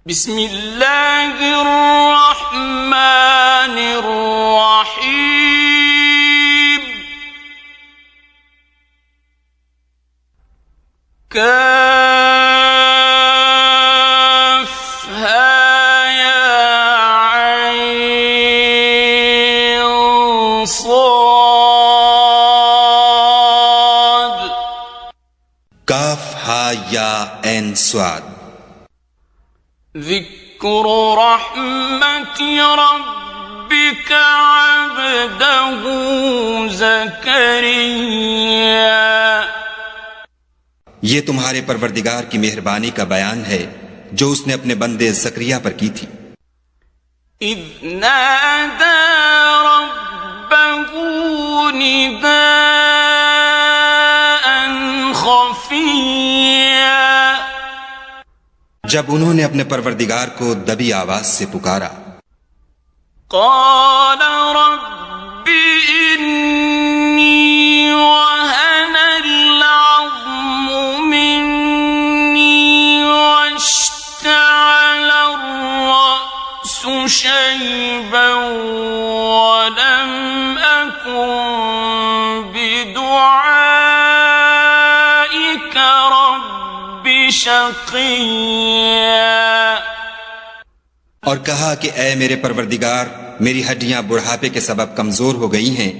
بسم اللہ الرحمن الرحیم کافہا یا عین صاد کاف ہا یا عین صاد ذکر رحمت ربک عبدہ زکریا یہ تمہارے پروردگار کی مہربانی کا بیان ہے جو اس نے اپنے بندے زکریا پر کی تھی۔ اذ نادى ربه نداء خفيا جب انہوں نے اپنے پروردگار کو دبی آواز سے پکارا، قال رب إني وهن العظم مني واشتعل الرأس شيبا ولم أكن بدعائك رب شقيا اور کہا کہ اے میرے پروردگار، میری ہڈیاں بڑھاپے کے سبب کمزور ہو گئی ہیں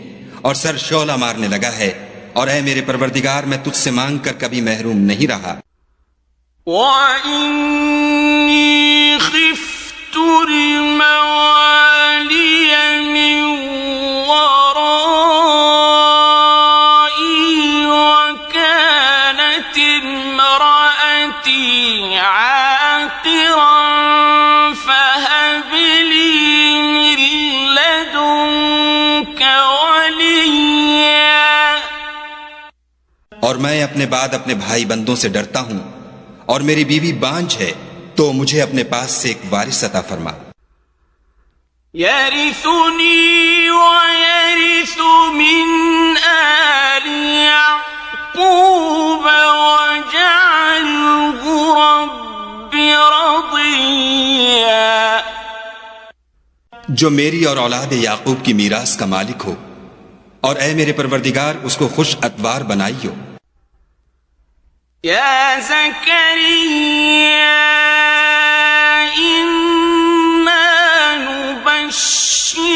اور سر شعلہ مارنے لگا ہے، اور اے میرے پروردگار میں تجھ سے مانگ کر کبھی محروم نہیں رہا۔ وَإِنِّي خِفْتُ الْمَوَالِيَ مِنْ وَرَائِي وَكَانَتِ امْرَأَتِي عَاقِرًا فَهَبْ لِي مِنْ لَدُنْكَ وَلِيًّا اور میں اپنے بعد اپنے بھائی بندوں سے ڈرتا ہوں، اور میری بیوی بانجھ ہے، تو مجھے اپنے پاس سے ایک وارث عطا فرما۔ يَرِثُنِي وَيَرِثُ مِنْ آلِ يَعْقُوبَ وَاجْعَلْهُ رَبِّ رَضِيًّا جو میری اور اولاد یعقوب کی میراث کا مالک ہو، اور اے میرے پروردگار اس کو خوش اتوار بنائیو۔ يا زكريا إنا نبشرك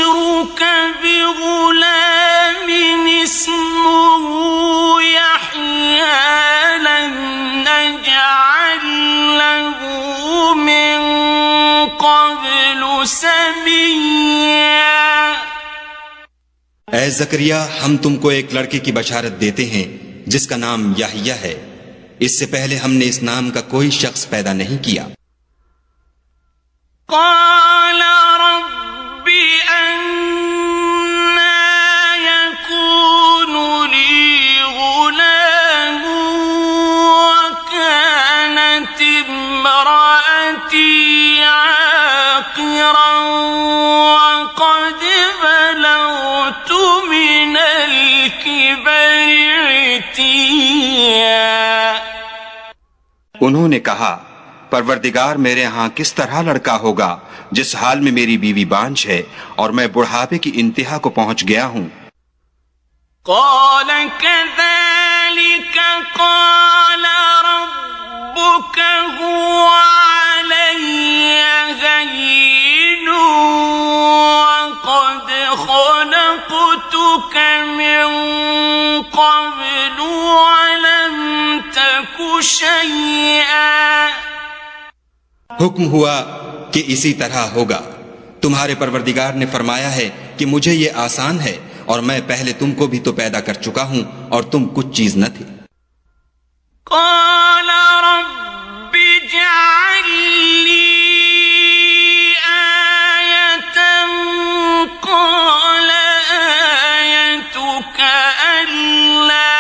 بغلام اسمه يحيى لم نجعل له من قبل سميا اے زکریا، ہم تم کو ایک لڑکے کی بشارت دیتے ہیں جس کا نام یحییٰ ہے، اس سے پہلے ہم نے اس نام کا کوئی شخص پیدا نہیں کیا۔ قال رب أنى يكون لي غلام وكانت امرأتي عاقرا وقد بلغت من الكبر عتيا انہوں نے کہا، پروردگار میرے ہاں کس طرح لڑکا ہوگا جس حال میں میری بیوی بانجھ ہے اور میں بڑھاپے کی انتہا کو پہنچ گیا ہوں۔ قال كذلك قال ربك هو علي هين وقد خلقتك من قبل ولم تك شيئا حکم ہوا کہ اسی طرح ہوگا، تمہارے پروردگار نے فرمایا ہے کہ مجھے یہ آسان ہے، اور میں پہلے تم کو بھی تو پیدا کر چکا ہوں اور تم کچھ چیز نہ تھی۔ قال رب اجعل لي آية قال آيتك ألا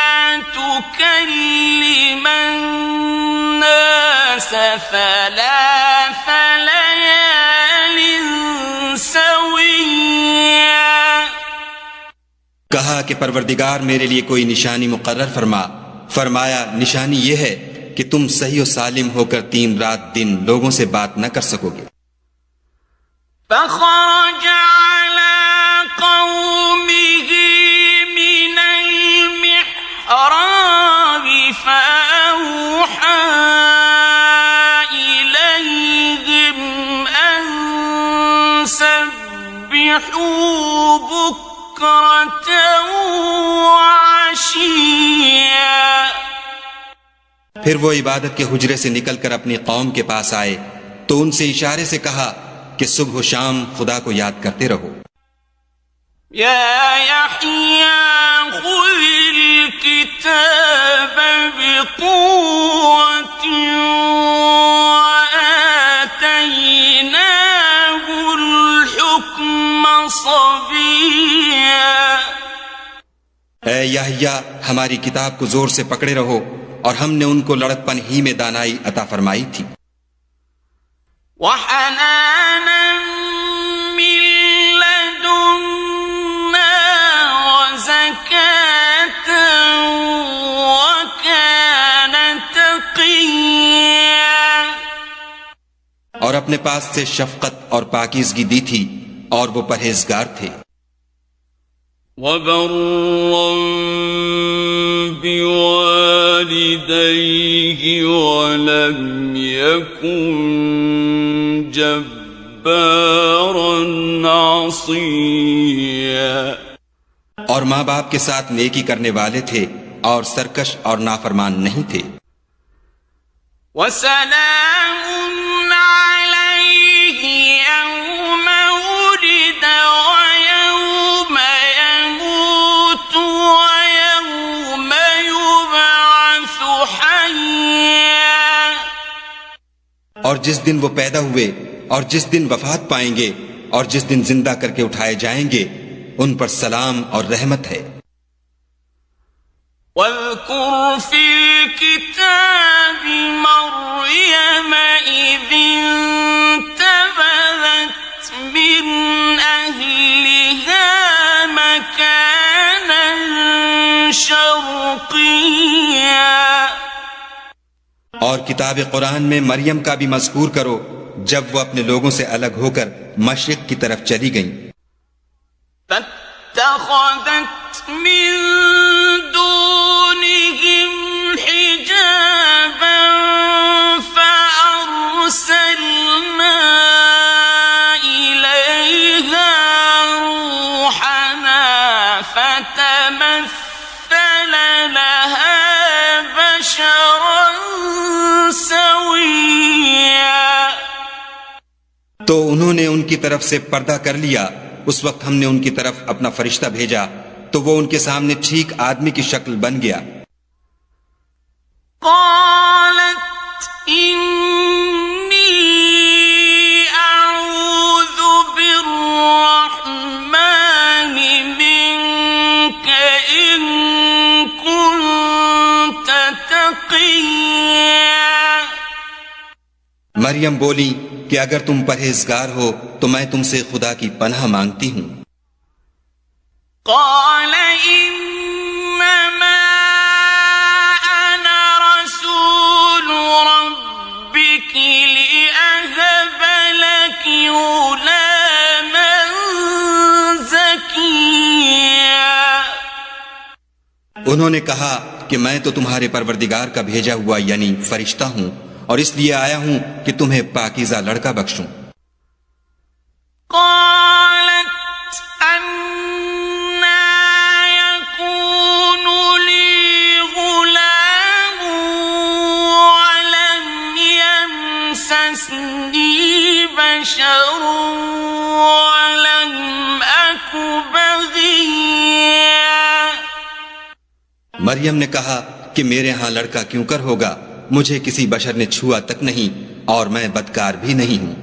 تكلم الناس ثلاث ليال سويا کہا کہ پروردگار میرے لیے کوئی نشانی مقرر فرما۔ فرمایا، نشانی یہ ہے کہ تم صحیح و سالم ہو کر 3 رات دن لوگوں سے بات نہ کر سکو گے۔ فخرج على قومه من المحراب فأوحى إليهم أن سبحوا بكرة وعشيا۔ پھر وہ عبادت کے حجرے سے نکل کر اپنی قوم کے پاس آئے تو ان سے اشارے سے کہا کہ صبح و شام خدا کو یاد کرتے رہو۔ يا يحيى خذ الكتاب بقوة وآتيناه الحكم صبيا۔ اے یحییٰ ہماری کتاب کو زور سے پکڑے رہو، اور ہم نے ان کو لڑکپن ہی میں دانائی عطا فرمائی تھی۔ وحنانا من لدنا وزكاة وكان تقيا۔ اور اپنے پاس سے شفقت اور پاکیزگی دی تھی، اور وہ پرہیزگار تھے۔ وبرا بوالديه ولم يكن جبارا عصيا۔ اور ماں باپ کے ساتھ نیکی کرنے والے تھے اور سرکش اور نافرمان نہیں تھے۔ وسلام عليه يوم ولد ويوم يموت ويوم يبعث حيا۔ اور جس دن وہ پیدا ہوئے اور جس دن وفات پائیں گے اور جس دن زندہ کر کے اٹھائے جائیں گے، ان پر سلام اور رحمت ہے۔ واذكر في الكتاب مريم إذ انتبذت من أهلها مكانا شرقيا۔ اور کتاب قرآن میں مریم کا بھی مذکور کرو جب وہ اپنے لوگوں سے الگ ہو کر مشرق کی طرف چلی گئیں۔ فاتخذت من دونهم حجابا فأرسلنا إليها روحنا فتمثل لها بشرا سويا۔ تو انہوں نے ان کی طرف سے پردہ کر لیا۔ اس وقت ہم نے ان کی طرف اپنا فرشتہ بھیجا تو وہ ان کے سامنے ٹھیک آدمی کی شکل بن گیا۔ قالت إني أعوذ بالرحمن منك إن كنت تقيا۔ مریم بولی کہ اگر تم پرہیزگار ہو تو میں تم سے خدا کی پناہ مانگتی ہوں۔ قال إنما أنا رسول ربك لأهب لك غلاما زكيا۔ انہوں نے کہا کہ میں تو تمہارے پروردگار کا بھیجا ہوا یعنی فرشتہ ہوں، اور اس لیے آیا ہوں کہ تمہیں پاکیزہ لڑکا بخشوں۔ قالت أنى يكون لي غلام ولم يمسسني بشر ولم أك بغيا۔ مریم نے کہا کہ میرے ہاں لڑکا کیوں کر ہوگا، مجھے کسی بشر نے چھوا تک نہیں اور میں بدکار بھی نہیں ہوں۔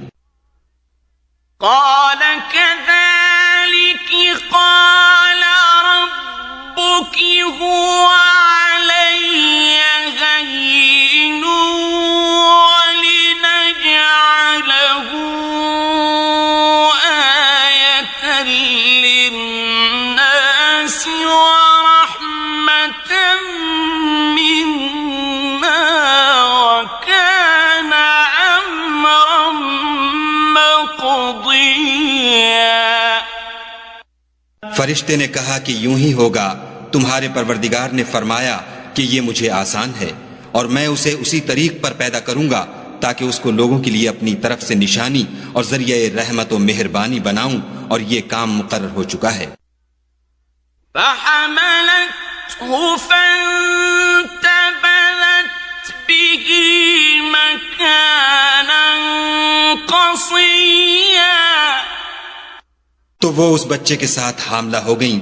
قال كذلك قال ربك هو علي هين ولنجعله آية للناس ورحمة منا فرشتے نے کہا کہ یوں ہی ہوگا، تمہارے پروردگار نے فرمایا کہ یہ مجھے آسان ہے، اور میں اسے اسی طریق پر پیدا کروں گا تاکہ اس کو لوگوں کے لیے اپنی طرف سے نشانی اور ذریعہ رحمت و مہربانی بناؤں، اور یہ کام مقرر ہو چکا ہے۔ فحملته فانتبذت به مكانا قصيا، تو وہ اس بچے کے ساتھ حاملہ ہو گئیں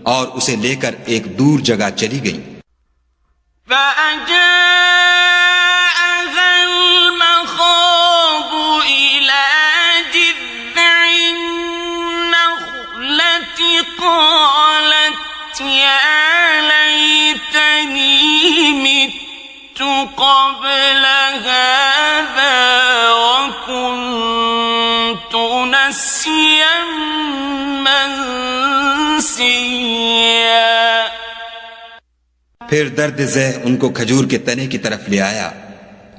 اور اسے لے کر ایک دور جگہ چلی گئیں۔ فأجاءها المخاض إلى جذع النخلة قالت يا ليتني مت قبل هذا وكنت نسيا منسيا۔ پھر درد ذہ ان کو کھجور کے تنے کی طرف لے آیا،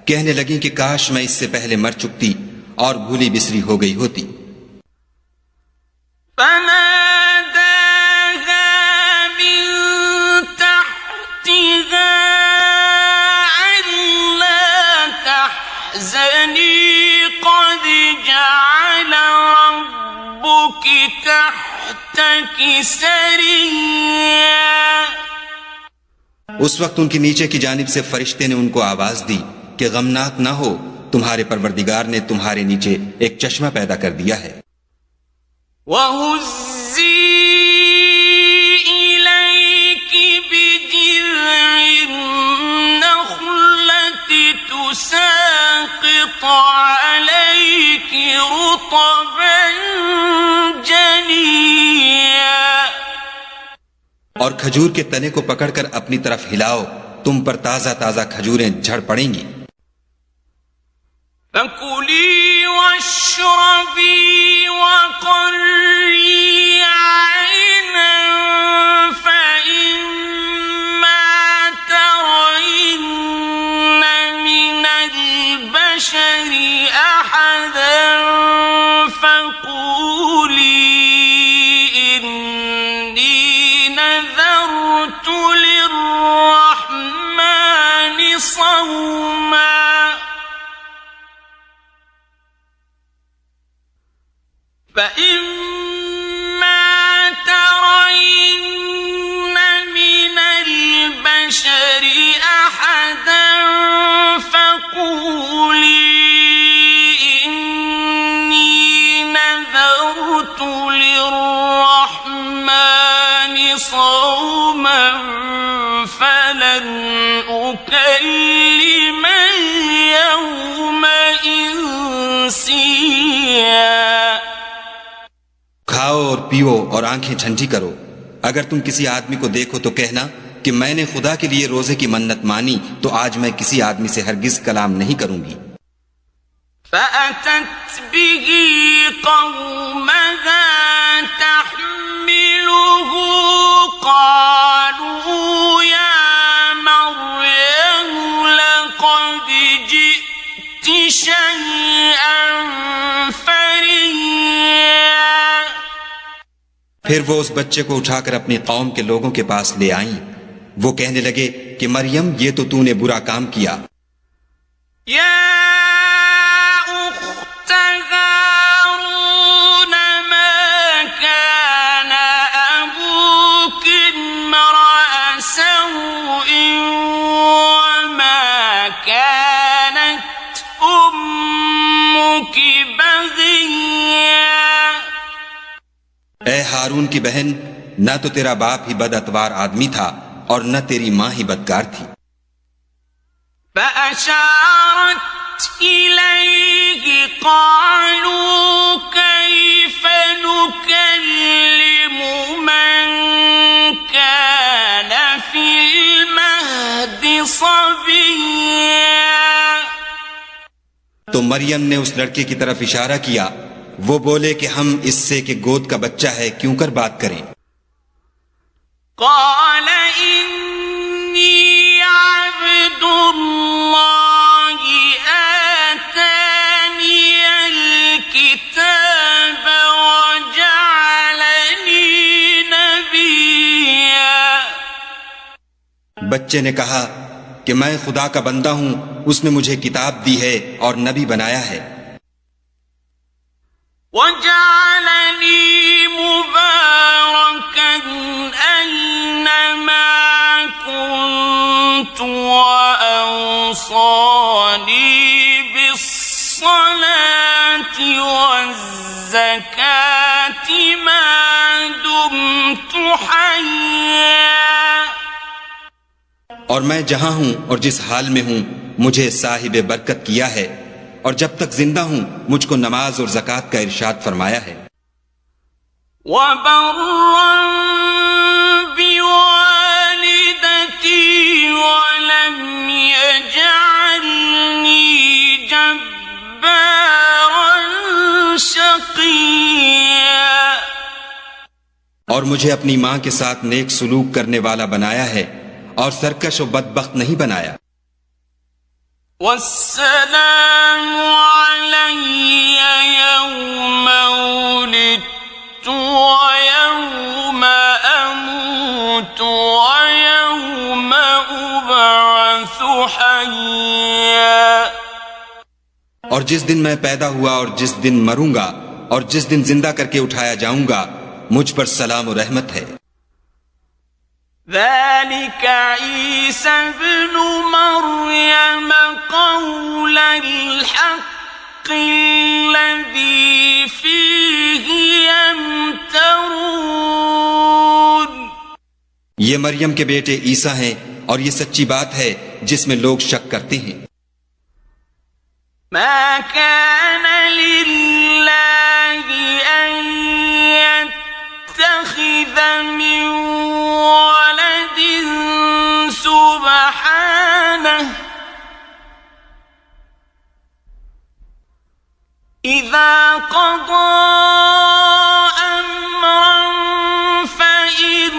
کہنے لگیں کہ کاش میں اس سے پہلے مر چکتی اور بھولی بسری ہو گئی ہوتی۔ فناداها من تحتها ألا تحزني قد جعل ربك تحتك سريا۔ اس وقت ان کی نیچے کی جانب سے فرشتے نے ان کو آواز دی کہ غمناک نہ ہو، تمہارے پروردگار نے تمہارے نیچے ایک چشمہ پیدا کر دیا ہے۔ وَهُزِّي إِلَيْكِ بِجِذْعِ النَّخْلَةِ تُسَاقِطْ عَلَيْكِ رُطَبًا جَنِيًّا۔ اور کھجور کے تنے کو پکڑ کر اپنی طرف ہلاؤ، تم پر تازہ تازہ کھجوریں جھڑ پڑیں گی۔ فَكُلِي وَاشْرَبِي وَقَرِّي عَيْنًا فَإِمَّا تَرَيِنَّ مِنَ الْبَشَرِ أَحَدًا فَقُولِي إِنِّي نَذَرْتُ لِلرَّحْمَنِ صَوْمًا فَإِمَّا تَرَيِنَّ مِنَ الْبَشَرِ أَحَدًا فَقُولِي إِنِّي نَذَرْتُ لِلرَّحْمَنِ صَوْمًا فَلَنْ أُكَلِّمَ الْيَوْمَ إِنسِيًّا۔ کھاؤ اور پیو اور آنکھیں ٹھنڈی کرو، اگر تم کسی آدمی کو دیکھو تو کہنا کہ میں نے خدا کے لیے روزے کی منت مانی، تو آج میں کسی آدمی سے ہرگز کلام نہیں کروں گی۔ فَأَتَتْ بِهِ قَوْمَهَا تَحْمِلُهُ قَالُوا يَا مَرْيَمُ لَقَدْ جِئْتِ شَيْئًا فَرِيًّا۔ پھر وہ اس بچے کو اٹھا کر اپنی قوم کے لوگوں کے پاس لے آئیں، وہ کہنے لگے کہ مریم یہ تو نے برا کام کیا۔ یا اخت ہارون ما كان ابوک امرأ سوء وما كانت امک بغیا۔ اے ہارون کی بہن، نہ تو تیرا باپ ہی بد اتوار آدمی تھا اور نہ تیری ماں ہی بدکار تھی۔ فأشارت إليه قالوا كيف نكلم من كان في المهد صبيا۔ تو مریم نے اس لڑکے کی طرف اشارہ کیا، وہ بولے کہ ہم اس سے کہ گود کا بچہ ہے کیوں کر بات کریں۔ قال إني عبد الله آتاني الكتاب وجعلني بچے نے کہا کہ میں خدا کا بندہ ہوں، اس نے مجھے کتاب دی ہے اور نبی بنایا ہے، وَجَعَلَنِي مُبَارَكًا أَيْنَمَا كُنتُ وَأَوْصَانِي بِالصَّلَاةِ وَالزَّكَاةِ مَا دُمْتُ حَيًّا۔ اور میں جہاں ہوں اور جس حال میں ہوں مجھے صاحب برکت کیا ہے، اور جب تک زندہ ہوں مجھ کو نماز اور زکوٰۃ کا ارشاد فرمایا ہے۔ وَبَرًّا بِوَالِدَتِي وَلَمْ يَجْعَلْنِي جَبَّارًا شَقِيًّا۔ اور مجھے اپنی ماں کے ساتھ نیک سلوک کرنے والا بنایا ہے اور سرکش و بدبخت نہیں بنایا۔ وَالسَّلَامُ عَلَيَّ يَوْمَ وُلِدتُّ وَيَوْمَ أَمُوتُ وَيَوْمَ أُبْعَثُ حَيًّا۔ اور جس دن میں پیدا ہوا اور جس دن مروں گا اور جس دن زندہ کر کے اٹھایا جاؤں گا، مجھ پر سلام و رحمت ہے۔ ذَلِكَ عِيسَى ابْنُ مَرْيَمَ قَوْلَ الْحَقِّ الَّذِي فِيهِ يَمْتَرُونَ۔ یہ مریم کے بیٹے عیسیٰ ہیں اور یہ سچی بات ہے جس میں لوگ شک کرتے ہیں۔ مَا كَانَ لِلَّهِ أَن يَتَّخِذَ مِن وَلَدٍ سُبْحَانَهُ إِذَا قَضَىٰ أَمْرًا فَإِنَّمَا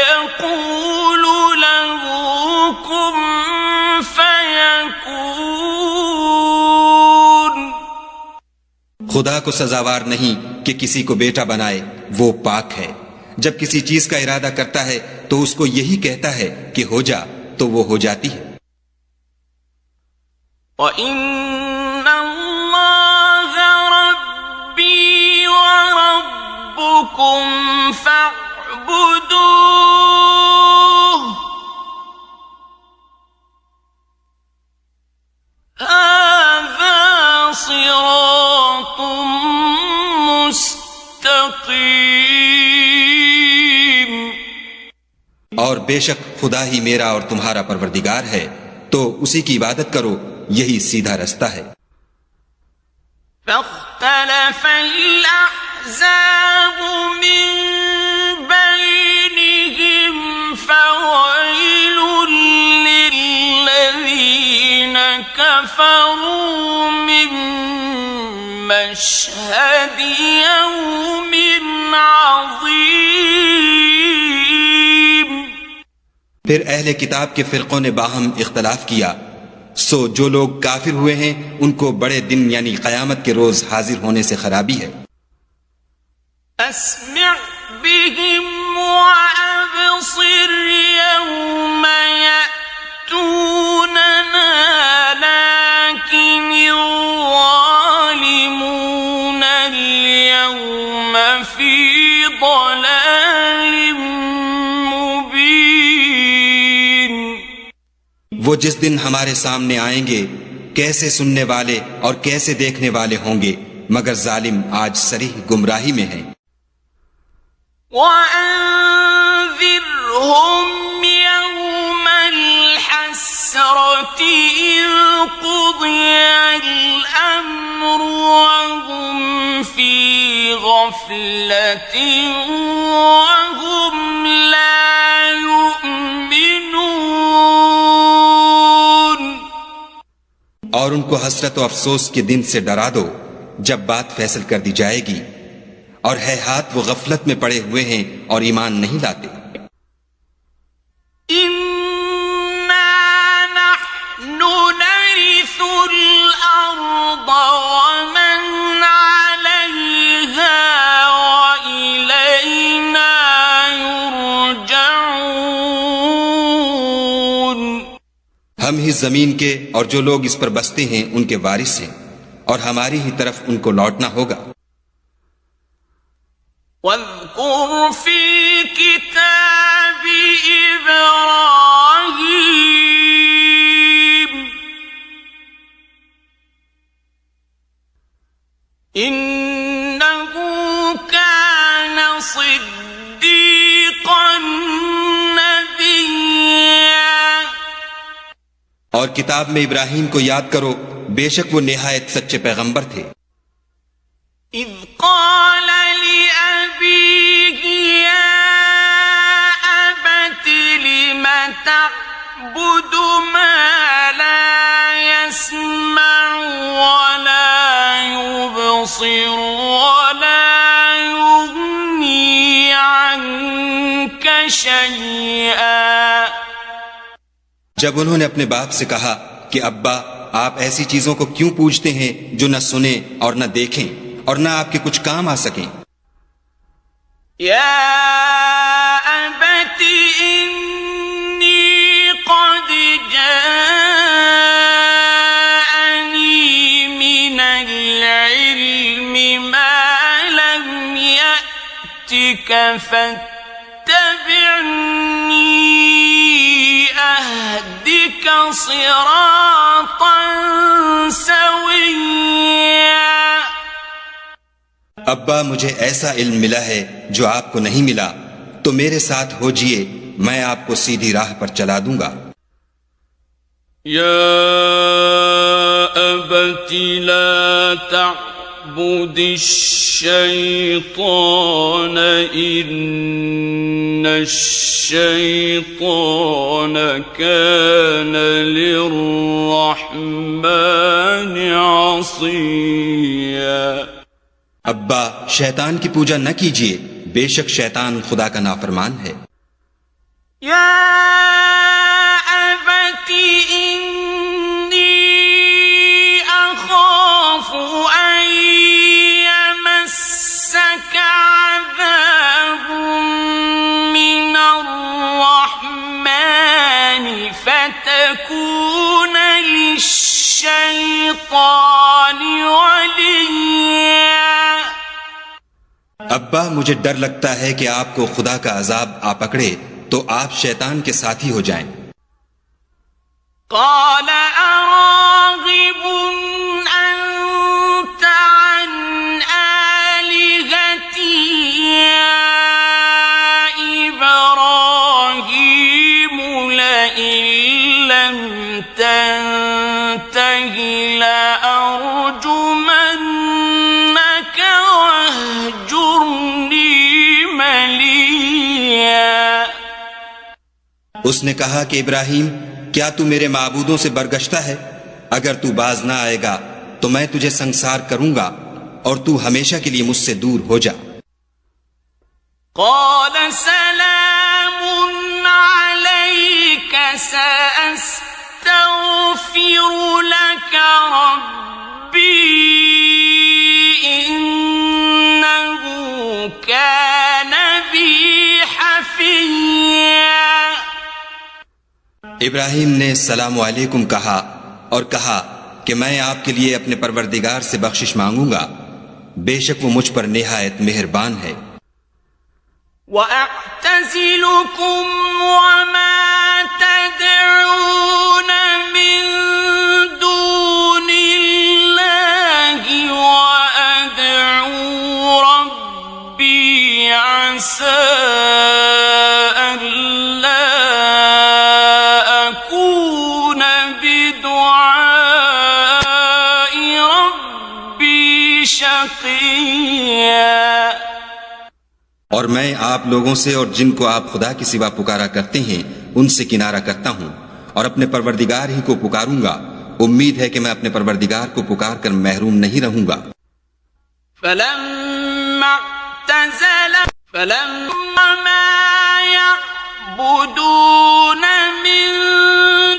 يَقُولُ لَهُ كُن فَيَكُونُ۔ خدا کو سزاوار نہیں کہ کسی کو بیٹا بنائے، وہ پاک ہے۔ جب کسی چیز کا ارادہ کرتا ہے تو اس کو یہی کہتا ہے کہ ہو جا، تو وہ ہو جاتی ہے۔ وَإِنَّ اللَّهَ رَبِّي وَرَبُّكُمْ فَاعْبُدُوهُ هَذَا صِرَاطٌ مُسْتَقِيمٌ۔ اور بے شک خدا ہی میرا اور تمہارا پروردگار ہے، تو اسی کی عبادت کرو، یہی سیدھا رستہ ہے۔ فاختلف الأحزاب من بينهم فويل للذين كفروا من مشهد يوم عظيم۔ پھر اہل کتاب کے فرقوں نے باہم اختلاف کیا، سو جو لوگ کافر ہوئے ہیں ان کو بڑے دن یعنی قیامت کے روز حاضر ہونے سے خرابی ہے۔ اسمع بهم وابصر يوم يأتوننا لكن الظالمون اليوم في ضلال مبين۔ وہ جس دن ہمارے سامنے آئیں گے کیسے سننے والے اور کیسے دیکھنے والے ہوں گے، مگر ظالم آج صریح گمراہی میں ہیں۔ وَأَنذِرْهُمْ يَوْمَ الْحَسْرَةِ إِذْ قُضِيَ الْأَمْرُ وَهُمْ فِي غَفْلَةٍ وَهُمْ لَا يُؤْمِنُونَ۔ اور ان کو حسرت و افسوس کے دن سے ڈرا دو جب بات فیصل کر دی جائے گی، اور ہے ہاتھ وہ غفلت میں پڑے ہوئے ہیں اور ایمان نہیں لاتے۔ إِنَّا نَحْنُ نَرِثُ الْأَرْضَ وَمَنْ عَلَيْهَا وَإِلَيْنَا يُرْجَعُونَ۔ ہم ہی زمین کے اور جو لوگ اس پر بستے ہیں ان کے وارث ہیں، اور ہماری ہی طرف ان کو لوٹنا ہوگا۔ وَاذْكُرْ فِي الْكِتَابِ إِبْرَاهِيمَ إِنَّهُ كَانَ صِدِّيقًا نَبِيًّا۔ اور کتاب میں ابراہیم کو یاد کرو، بے شک وہ نہایت سچے پیغمبر تھے۔ اذ قال لأبيه يا أبت لم تعبد ما لا يسمع ولا يبصر ولا يغني عنك شيئا۔ جب انہوں نے اپنے باپ سے کہا کہ ابا، آپ ایسی چیزوں کو کیوں پوجتے ہیں جو نہ سنیں اور نہ دیکھیں اور نہ آپ کے کچھ کام آ سکیں؟ یا ابت انی قد جاءنی من العلم ما لم یأتک فاتبعنی اہدک صراطا سویا۔ ابا، مجھے ایسا علم ملا ہے جو آپ کو نہیں ملا، تو میرے ساتھ ہو جئے، میں آپ کو سیدھی راہ پر چلا دوں گا۔ یا ابت لا تعبد الشیطان ان الشیطان کان للرحمن عصیا۔ ابا، شیطان کی پوجا نہ کیجیے، بے شک شیطان خدا کا نافرمان ہے۔ یا ابت انی اخاف ان یمسک عذاب من الرحمن فتکون للشیطان ولیا۔ ابا، مجھے ڈر لگتا ہے کہ آپ کو خدا کا عذاب آ پکڑے تو آپ شیطان کے ساتھی ہو جائیں۔ قال اراغب انت عن آلهتی یا ابراہیم لئن لم تنته لأرجمنك واہجرنی ملیا۔ اس نے کہا کہ ابراہیم، کیا تو میرے معبودوں سے برگشتہ ہے؟ اگر تو باز نہ آئے گا تو میں تجھے سنسار کروں گا اور تو ہمیشہ کے لیے مجھ سے دور ہو جا۔ قال سلام عليك سأستغفر لك ربي إنه كان بي حفيا۔ ابراہیم نے السلام علیکم کہا اور کہا کہ میں آپ کے لیے اپنے پروردگار سے بخشش مانگوں گا، بے شک وہ مجھ پر نہایت مہربان ہے۔ وَأَعْتَزِلُكُمْ وَمَا تَدْعُونَ مِن دُونِ اللَّهِ وَأَدْعُو رَبِّي عَسَىٰ أَلَّا أَكُونَ بِدُعَاءِ رَبِّي شَقِيًّا۔ اور میں آپ لوگوں سے اور جن کو آپ خدا کے سوا پکارا کرتے ہیں ان سے کنارہ کرتا ہوں اور اپنے پروردگار ہی کو پکاروں گا، امید ہے کہ میں اپنے پروردگار کو پکار کر محروم نہیں رہوں گا۔ فَلَمَّا مَا يَعْبُدُونَ مِن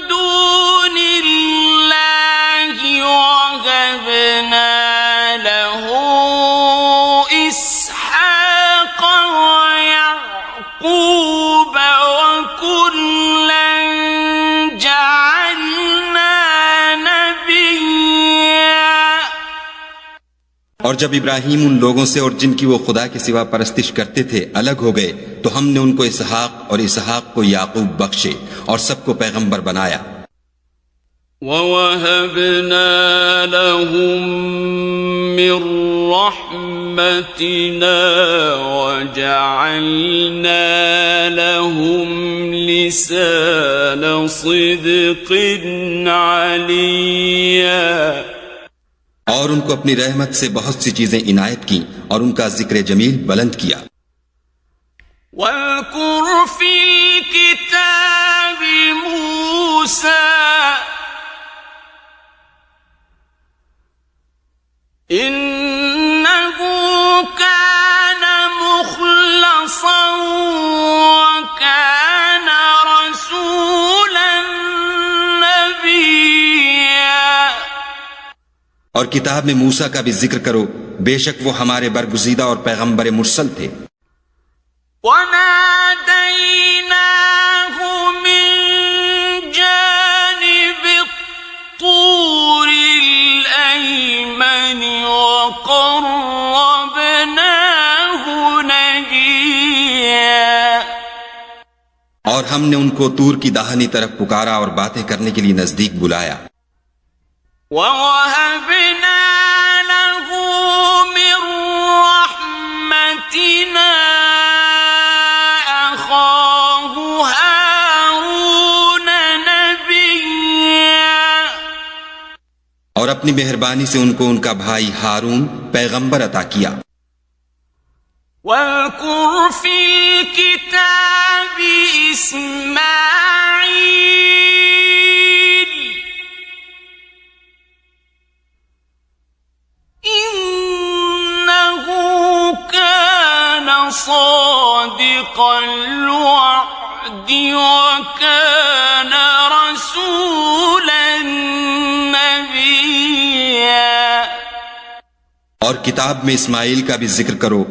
دُونِ اللَّهِ وَهَبْنَا لَهُ إِسْحَاقَ وَيَعْقُوبَ وَكُلًّا جَعَلْنَا اور جب ابراہیم ان لوگوں سے اور جن کی وہ خدا کے سوا پرستش کرتے تھے الگ ہو گئے تو ہم نے ان کو اسحاق اور اسحاق کو یعقوب بخشے اور سب کو پیغمبر بنایا. وَوَهَبْنَا لَهُم مِّن رَّحْمَتِنَا وَجَعَلْنَا لَهُمْ لِسَانَ صِدْقٍ عَلِيًّا. اور ان کو اپنی رحمت سے بہت سی چیزیں عنایت کی اور ان کا ذکر جمیل بلند کیا. وَاذْكُرْ فِي الْكِتَابِ مُوسَىٰ إِنَّهُ كَانَ مُخْلَصًا وَكَانَ رَسُولًا نَبِيًّا. اور کتاب میں موسیٰ کا بھی ذکر کرو، بے شک وہ ہمارے برگزیدہ اور پیغمبر مرسل تھے. وَنَادَيْنَاهُ مِن جَانِبِ الطُّورِ الْأَيْمَنِ وَقَرَّبْنَاهُ نَجِيًّا. اور ہم نے ان کو طور کی داہنی طرف پکارا اور باتیں کرنے کے لیے نزدیک بلایا. وَوَهَبْنَا لَهُ مِن رَّحْمَتِنَا أَخَاهُ هَارُونَ نَبِيًّا. اور اپنی مہربانی سے ان کو ان کا بھائی ہارون پیغمبر عطا کیا. وَاذْكُرْ فِي الْكِتَابِ إِسْمَاعِيلَ إِنَّهُ كَانَ صَادِقَ الْوَعْدِ وَكَانَ رَسُولًا نَبِيًّا. اور کتاب میں اسماعیل کا بھی ذکر کرو،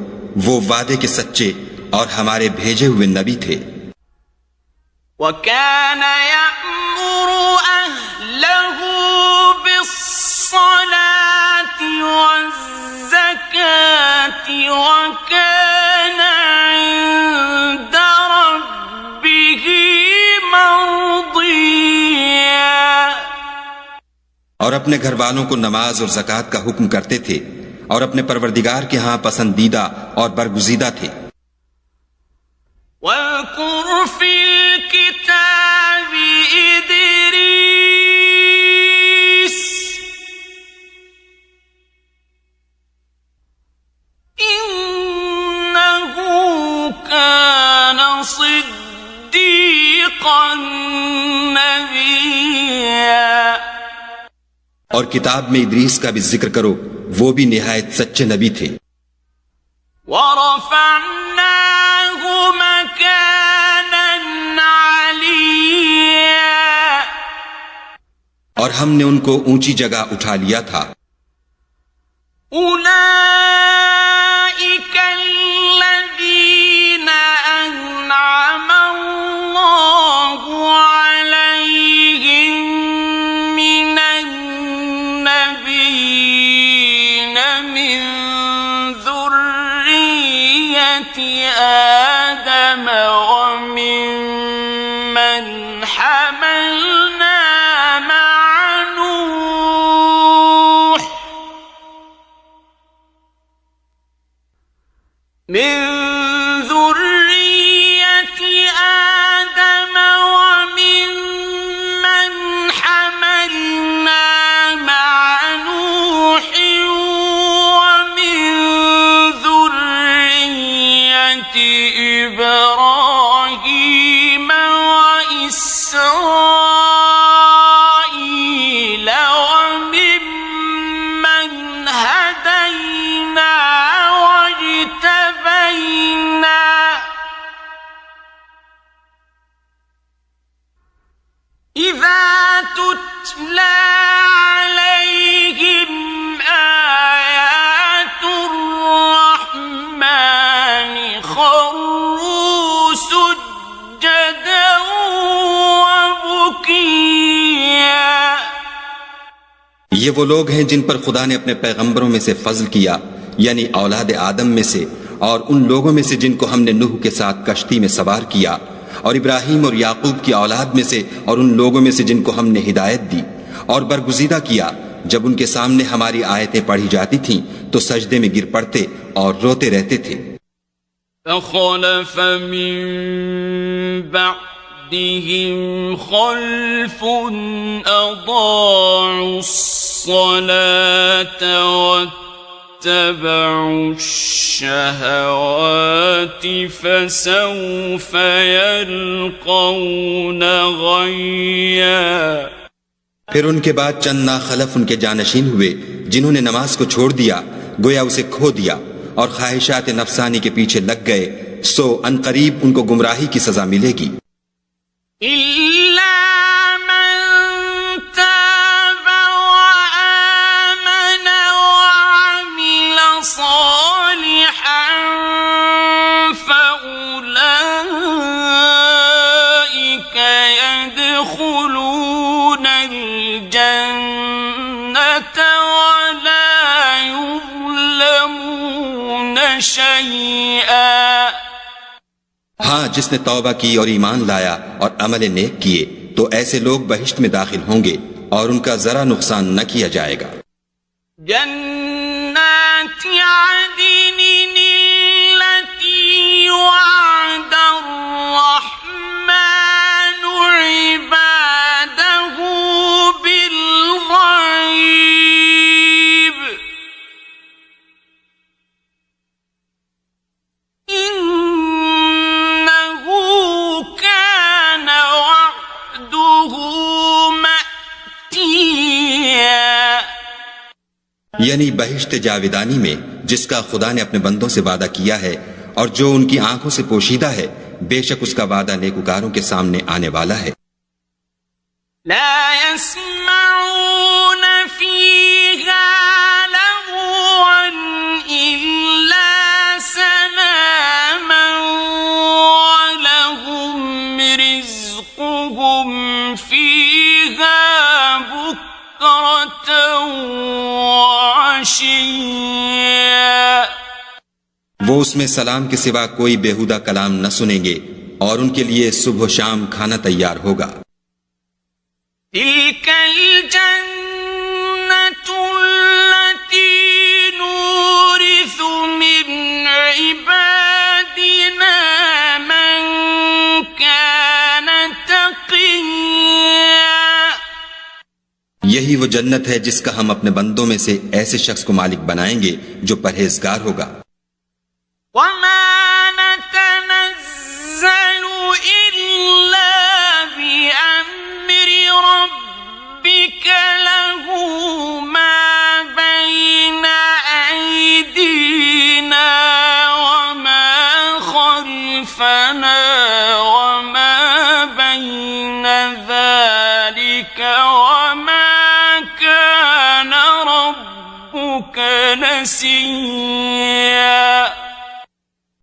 وہ وعدے کے سچے اور ہمارے بھیجے ہوئے نبی تھے. وَكَانَ يَأْمُرُ أَهْلَهُ بِالصَّلَاةِ وَالزَّكَاةِ وَكَانَ عِندَ رَبِّهِ مَرْضِيًّا. اور اپنے گھر والوں کو نماز اور زکوٰۃ کا حکم کرتے تھے اور اپنے پروردگار کے ہاں پسندیدہ اور برگزیدہ تھے. وَاذْكُرْ فِي الْكِتَابِ إِدْرِيسَ إِنَّهُ كَانَ صِدِّيقًا نَبِيًّا. اور کتاب میں ادریس کا بھی ذکر کرو، وہ بھی نہایت سچے نبی تھے. وَرَفَعْنَاهُ مَكَانًا عَلِيًّا. اور ہم نے ان کو اونچی جگہ اٹھا لیا تھا. أُولَئِكَ الَّذِينَ أَنْعَمَ اللَّهُ عَلَيْهِمْ مِنَ النَّبِيِّينَ مِن ذُرِّيَّةِ آدَمَ وَمِمَّنْ حَمَلْنَا مَعَ نُوحٍ مِن ذُرِّيَّةِ آدَمَ وَمِمَّنْ حَمَلْنَا مَعَ نُوحٍ وَمِن ذُرِّيَّةِ إِبْرَاهِيمَ وَإِسْرَائِيلَ وَمِمَّنْ هَدَيْنَا وَاجْتَبَيْنَا یہ وہ لوگ ہیں جن پر خدا نے اپنے پیغمبروں میں سے فضل کیا، یعنی اولاد آدم میں سے، اور ان لوگوں میں سے جن کو ہم نے نوح کے ساتھ کشتی میں سوار کیا، اور ابراہیم اور یعقوب کی اولاد میں سے، اور ان لوگوں میں سے جن کو ہم نے ہدایت دی اور برگزیدہ کیا، جب ان کے سامنے ہماری آیتیں پڑھی جاتی تھیں تو سجدے میں گر پڑتے اور روتے رہتے تھے۔ فخلف من بعدهم خلف أضاعوا الصلاة واتبعوا الشهوات فسوف يلقون غيا۔ پھر ان کے بعد چند ناخلف ان کے جانشین ہوئے جنہوں نے نماز کو چھوڑ دیا، گویا اسے کھو دیا، اور خواہشات نفسانی کے پیچھے لگ گئے، سو ان قریب ان کو گمراہی کی سزا ملے گی۔ إلا من تاب وآمن وعمل صالحا فأولئك يدخلون الجنة ولا يظلمون شيئا۔ ہاں، جس نے توبہ کی اور ایمان لایا اور عمل نیک کیے تو ایسے لوگ بہشت میں داخل ہوں گے اور ان کا ذرا نقصان نہ کیا جائے گا۔ جنات عدن التي وعد الرحمن عباده بالغيب إنه كان وعده مأتيا۔ یعنی بہشت جاودانی میں جس کا خدا نے اپنے بندوں سے وعدہ کیا ہے اور جو ان کی آنکھوں سے پوشیدہ ہے، بے شک اس کا وعدہ نیکوکاروں کے سامنے آنے والا ہے۔ لا يسمعون فيها لغوا إلا سلاما ولهم رزقهم فيها بكرة وعشيا۔ وہ اس میں سلام کے سوا کوئی بیہودہ کلام نہ سنیں گے اور ان کے لیے صبح و شام کھانا تیار ہوگا۔ تلك الجنة التي نورث من عبادنا من كان تقيا۔ یہی وہ جنت ہے جس کا ہم اپنے بندوں میں سے ایسے شخص کو مالک بنائیں گے جو پرہیزگار ہوگا۔ وما نتنزل إلا بأمر ربك له ما بين أيدينا وما خلفنا وما بين ذلك وما كان ربك نسيا۔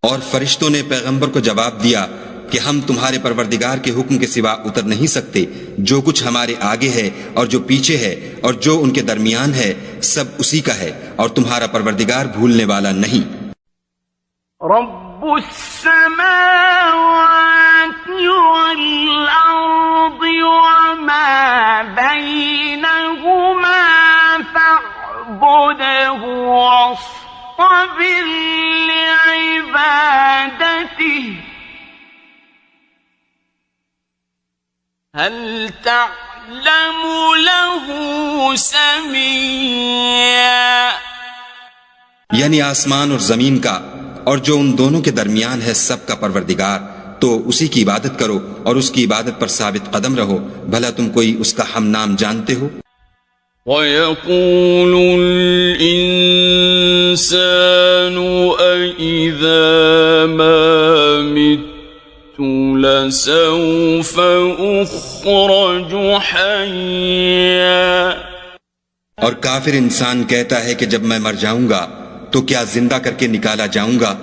اور فرشتوں نے پیغمبر کو جواب دیا کہ ہم تمہارے پروردگار کے حکم کے سوا اتر نہیں سکتے، جو کچھ ہمارے آگے ہے اور جو پیچھے ہے اور جو ان کے درمیان ہے سب اسی کا ہے، اور تمہارا پروردگار بھولنے والا نہیں۔ رب السماوات والأرض وما بينهما فاعبده واصطبر لعبادته هل تعلم له سميا۔ یعنی آسمان اور زمین کا اور جو ان دونوں کے درمیان ہے سب کا پروردگار، تو اسی کی عبادت کرو اور اس کی عبادت پر ثابت قدم رہو، بھلا تم کوئی اس کا ہم نام جانتے ہو؟ وَيَقُولُ الْإِنسَانُ أَإِذَا مَا مِتُّ لَسَوْفَ أُخْرَجُ حَيًّا۔ اور کافر انسان کہتا ہے کہ جب میں مر جاؤں گا تو کیا زندہ کر کے نکالا جاؤں گا؟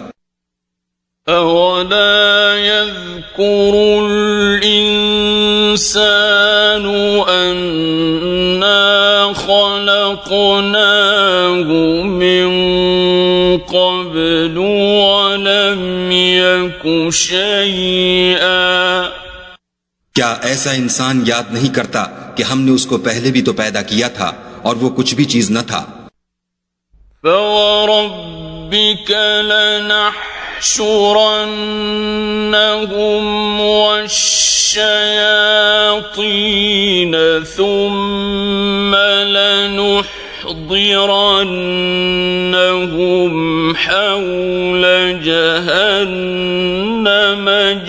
أَوَلَا يَذْكُرُ الْإِنسَانُ أَنَّا خَلَقْنَاهُ خلقناه من قبل ولم يك شيئا. کیا ایسا انسان یاد نہیں کرتا کہ ہم نے اس کو پہلے بھی تو پیدا کیا تھا اور وہ کچھ بھی چیز نہ تھا؟ فَوَرَبِّكَ لَنَحْشُرَنَّهُمْ وَالشَّيَاطِينَ ثُمَّ لَنُحْضِرَنَّهُمْ حَوْلَ جَهَنَّمَ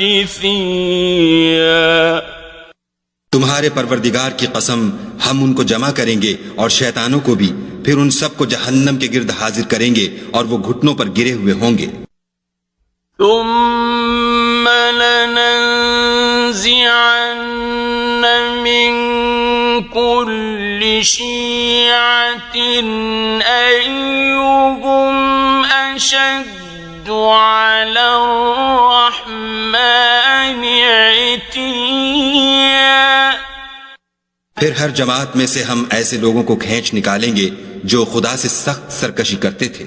جِثِيًّا. تمہارے پروردگار کی قسم ہم ان کو جمع کریں گے اور شیطانوں کو بھی، پھر ان سب کو جہنم کے گرد حاضر کریں گے اور وہ گھٹنوں پر گرے ہوئے ہوں گے. ثم لننزعن من كل شيعة أيهم أشد على الرحمن عتيا. پھر ہر جماعت میں سے ہم ایسے لوگوں کو کھینچ نکالیں گے جو خدا سے سخت سرکشی کرتے تھے.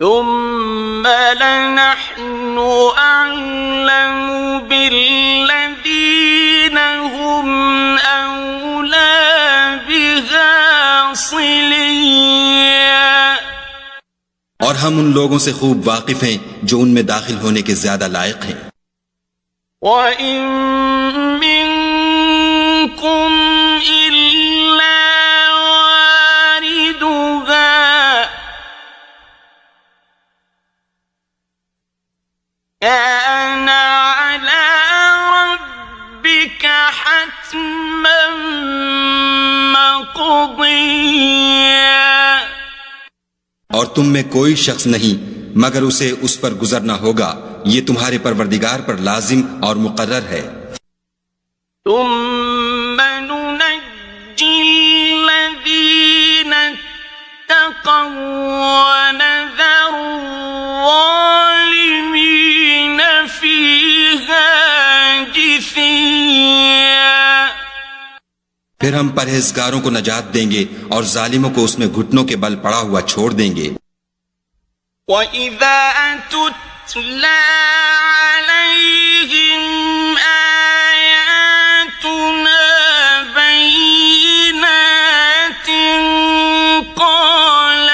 ثم لنحن أعلم بالذين هم أولى بها صليا. اور ہم ان لوگوں سے خوب واقف ہیں جو ان میں داخل ہونے کے زیادہ لائق ہیں. وَإِن مِّنكُمْ إِلَّا وَارِدُهَا كَانَ عَلَى رَبِّكَ حَتْمًا مَّقْضِيًّا. اور تم میں کوئی شخص نہیں مگر اسے اس پر گزرنا ہوگا، یہ تمہارے پروردگار پر لازم اور مقرر ہے. ثم ننجي الذين اتقوا ونذر الظالمين فيها جثيا. پھر ہم پرہیزگاروں کو نجات دیں گے اور ظالموں کو اس میں گھٹنوں کے بل پڑا ہوا چھوڑ دیں گے. وَإِذَا تُتْلَى عَلَيْهِمْ آيَاتُنَا بَيِّنَاتٍ قَالَ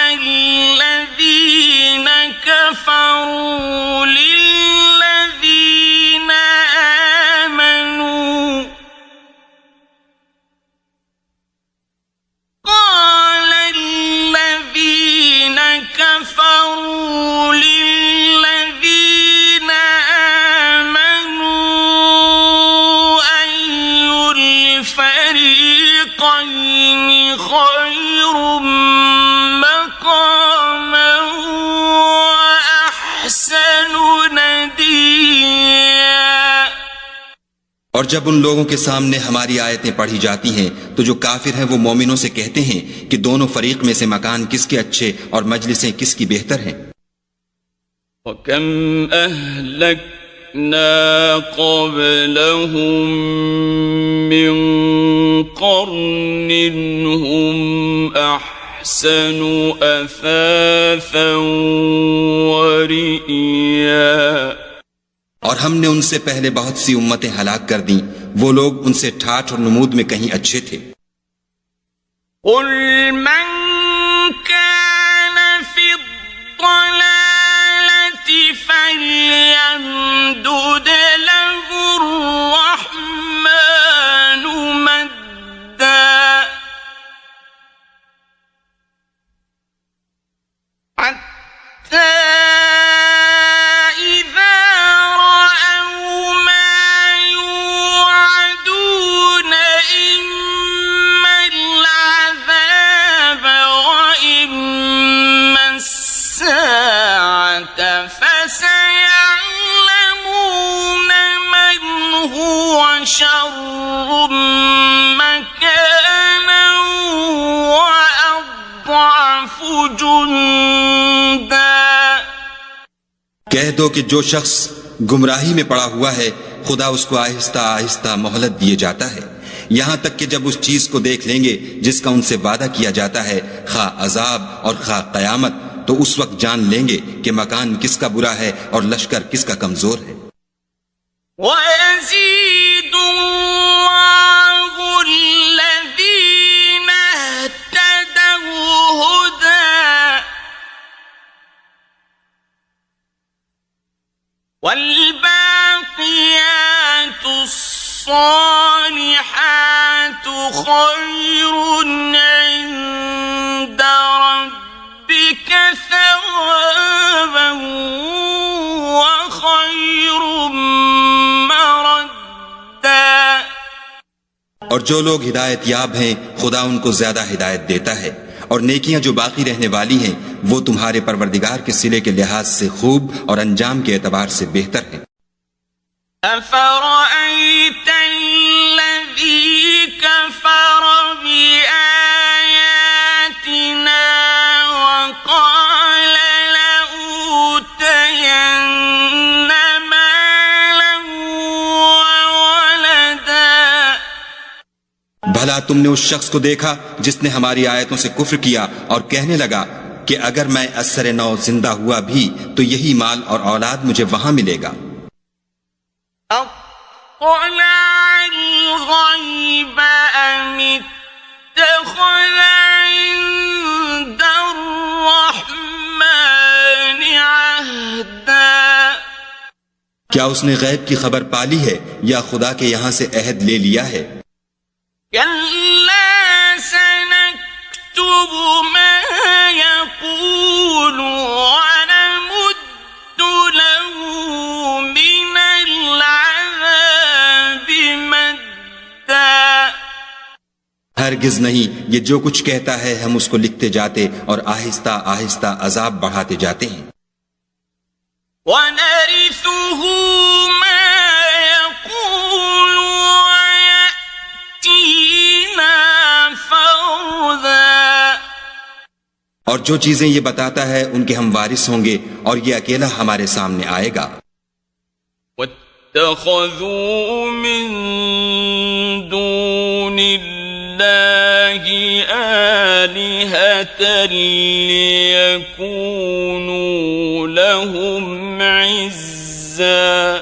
الَّذِينَ كَفَرُوا لِلَّذِينَ آمَنُوا أي الفريقين خير مقاما وأحسن نديا. اور جب ان لوگوں کے سامنے ہماری آیتیں پڑھی جاتی ہیں تو جو کافر ہیں وہ مومنوں سے کہتے ہیں کہ دونوں فریق میں سے مکان کس کے اچھے اور مجلسیں کس کی بہتر ہیں. وَكَمْ أَهْلَكْنَا قَبْلَهُمْ مِنْ قَرْنٍ هُمْ أَحْسَنُ أَثَاثًا وَرِئِيًّا. اور ہم نے ان سے پہلے بہت سی امتیں ہلاک کر دیں، وہ لوگ ان سے ٹھاٹھ اور نمود میں کہیں اچھے تھے. قُلْ مَنْ كَانَ فِي الضَّلَالَةِ فَلْيَمْدُدْ لَهُ الرَّحْمَنُ مَدًّا حَتَّى فسيعلمون من هو شر مكانا وأضعف جندا. کہہ دو کہ جو شخص گمراہی میں پڑا ہوا ہے خدا اس کو آہستہ آہستہ مہلت دیے جاتا ہے، یہاں تک کہ جب اس چیز کو دیکھ لیں گے جس کا ان سے وعدہ کیا جاتا ہے، خواہ عذاب اور خواہ قیامت، تو اس وقت جان لیں گے کہ مکان کس کا برا ہے اور لشکر کس کا کمزور ہے۔ وَيَزِيدُ اللَّهُ الَّذِينَ اهْتَدَوْا هُدًى وَالْبَاقِيَاتُ الصَّالِحَاتُ خَيْرٌ عِندَ رَبِّكَ ثَوَابًا وَخَيْرٌ مَّرَدًّا۔ اور جو لوگ ہدایت یاب ہیں خدا ان کو زیادہ ہدایت دیتا ہے، اور نیکیاں جو باقی رہنے والی ہیں وہ تمہارے پروردگار کے صلے کے لحاظ سے خوب اور انجام کے اعتبار سے بہتر ہیں۔ أَفَرَأَيْتَ الَّذِي كَفَرَ بِآيَاتِنَا وَقَالَ لَأُوتَيَنَّ مَالًا وَوَلَدًا۔ بھلا تم نے اس شخص کو دیکھا جس نے ہماری آیتوں سے کفر کیا اور کہنے لگا کہ اگر میں اثر نو زندہ ہوا بھی تو یہی مال اور اولاد مجھے وہاں ملے گا۔ اطلع الغیب ام اتخذ عند الرحمن عہدا۔ کیا اس نے غیب کی خبر پالی ہے یا خدا کے یہاں سے عہد لے لیا ہے؟ کلا سنکتب ما یقول ونمد له من العذاب مدا۔ ہرگز نہیں، یہ جو کچھ کہتا ہے ہم اس کو لکھتے جاتے اور آہستہ آہستہ عذاب بڑھاتے جاتے ہیں۔ وَنَرِثُهُ مَا يَقُولُ وَيَأْتِينَا فَرْدًا۔ اور جو چیزیں یہ بتاتا ہے ان کے ہم وارث ہوں گے اور یہ اکیلا ہمارے سامنے آئے گا۔ وَاتَّخَذُوا مِن دُونِ اللَّهِ آلِهَةً لِيَكُونُوا لَهُمْ عِزًّا۔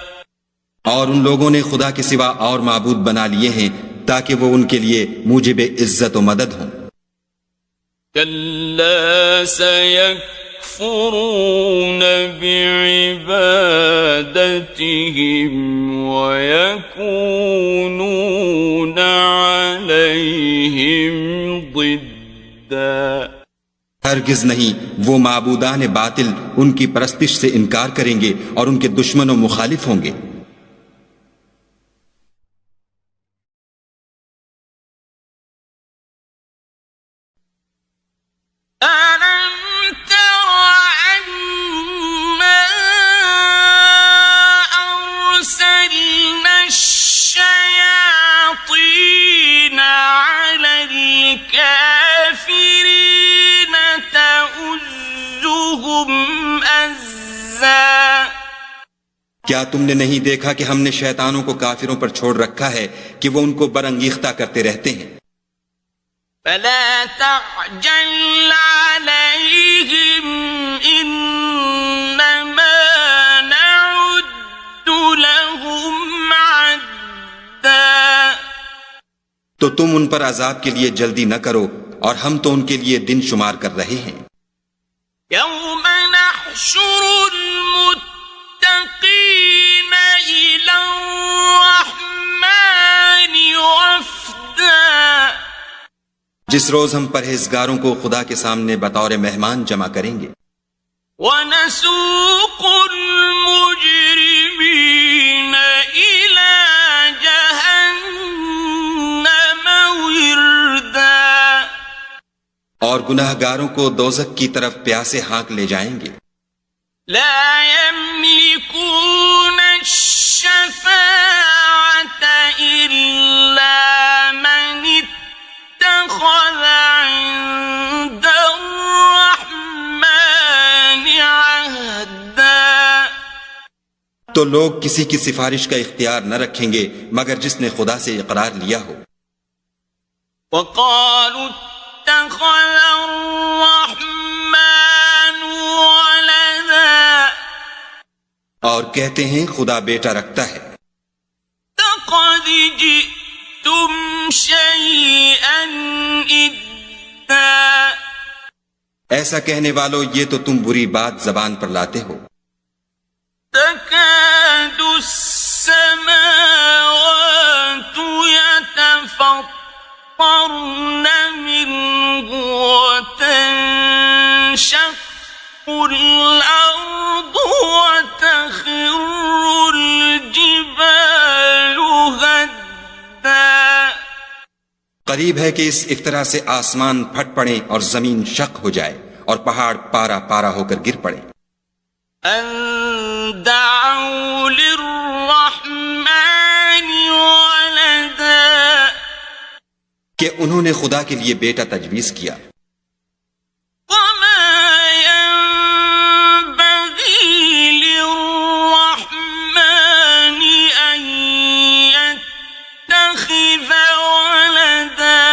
اور ان لوگوں نے خدا کے سوا اور معبود بنا لیے ہیں تاکہ وہ ان کے لیے موجب عزت و مدد ہوں۔ كلا سيكفرون بعبادتهم ويكونون عليهم ضدا۔ ہرگز نہیں، وہ معبودان باطل ان کی پرستش سے انکار کریں گے اور ان کے دشمن و مخالف ہوں گے۔ أَلَمْ تَرَ أَنَّا أَرْسَلْنَا الشَّيَاطِينَ عَلَى الْكَافِرِينَ تَؤُزُّهُمْ أَزًّا۔ کیا تم نے نہیں دیکھا کہ ہم نے شیطانوں کو کافروں پر چھوڑ رکھا ہے کہ وہ ان کو برانگیختہ کرتے رہتے ہیں؟ فَلَا تَعْجَلْ عَلَيْهِمْ إِنَّمَا نَعُدُّ لَهُمْ عَدًّا۔ تو تم ان پر عذاب کے لیے جلدی نہ کرو اور ہم تو ان کے لیے دن شمار کر رہے ہیں۔ يَوْمَ نَحْشُرُ الْمُتَّقِينَ إِلَى الرَّحْمَنِ وَفْدًا۔ جس روز ہم پرہیزگاروں کو خدا کے سامنے بطور مہمان جمع کریں گے۔ وَنَسُوقُ الْمُجْرِمِينَ إِلَى جَهَنَّمَ وِرْدًا۔ اور گناہ گاروں کو دوزخ کی طرف پیاسے ہانک لے جائیں گے۔ لا يملكون الشفاعة إلا من اتخذ عند الرحمن عهدا۔ تو لوگ کسی کی سفارش کا اختیار نہ رکھیں گے مگر جس نے خدا سے اقرار لیا ہو۔ وقالوا اتخذ الرحمن ولدا اور کہتے ہیں خدا بیٹا رکھتا ہے. لقد جئتم شيئا إدا ایسا کہنے والو یہ تو تم بری بات زبان پر لاتے ہو. تكاد السماوات يتفطرن منه وتنشق الأرض وتخر الجبال هدا قریب ہے کہ اس افترا سے آسمان پھٹ پڑے اور زمین شق ہو جائے اور پہاڑ پارا پارا ہو کر گر پڑے. أن دعوا للرحمن ولدا کہ انہوں نے خدا کے لیے بیٹا تجویز کیا. وما ينبغي للرحمن أن يتخذ ولدا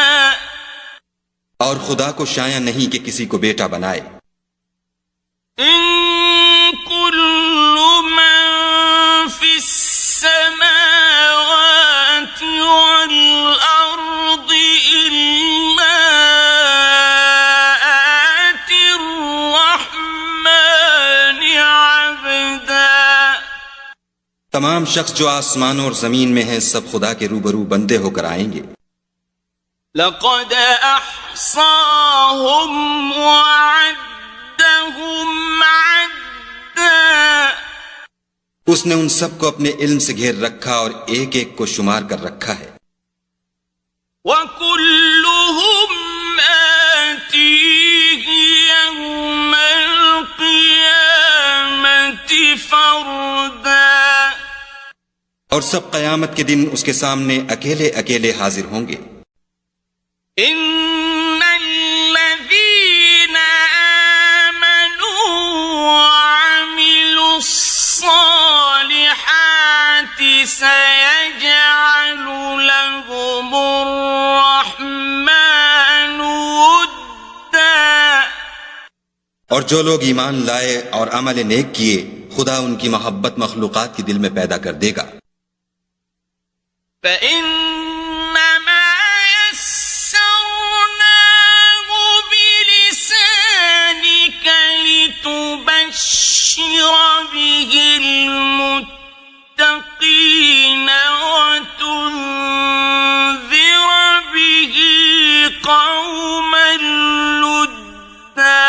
اور خدا کو شایع نہیں کہ کسی کو بیٹا بنائے. إن كل من في السماوات والأرض إلا آتي الرحمن عبدا تمام شخص جو آسمانوں اور زمین میں ہیں سب خدا کے روبرو بندے ہو کر آئیں گے. لقد أحصاهم وعدهم عدا اس نے ان سب کو اپنے علم سے گھیر رکھا اور ایک ایک کو شمار کر رکھا ہے. وكلهم آتيه يوم القيامة فردا اور سب قیامت کے دن اس کے سامنے اکیلے اکیلے حاضر ہوں گے. إن الذين آمنوا وعملوا الصالحات سيجعل لهم الرحمن ودا اور جو لوگ ایمان لائے اور عمل نیک کیے خدا ان کی محبت مخلوقات کے دل میں پیدا کر دے گا. فإنما يسرناه بلسانك لتبشر به المتقين وتنذر به قوما لدا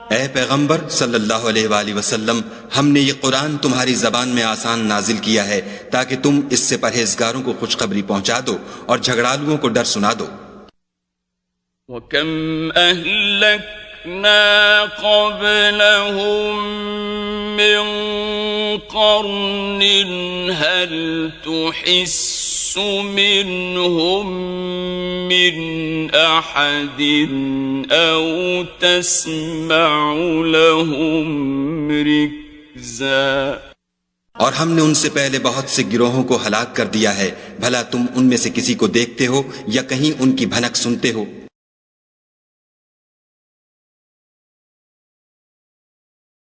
اے پیغمبر صلی اللہ علیہ وآلہ وسلم ہم نے یہ قرآن تمہاری زبان میں آسان نازل کیا ہے تاکہ تم اس سے پرہیزگاروں کو خوشخبری پہنچا دو اور جھگڑالوؤں کو ڈر سنا دو. وَكَمْ أَهْلَكْنَا قَبْلَهُمْ مِنْ قَرْنٍ هَلْ تُحِسُّ مِنْهُمْ مِنْ أَحَدٍ أَوْ تَسْمَعُ لَهُمْ رِكْزًا اور ہم نے ان سے پہلے بہت سے گروہوں کو ہلاک کر دیا ہے بھلا تم ان میں سے کسی کو دیکھتے ہو یا کہیں ان کی بھنک سنتے ہو.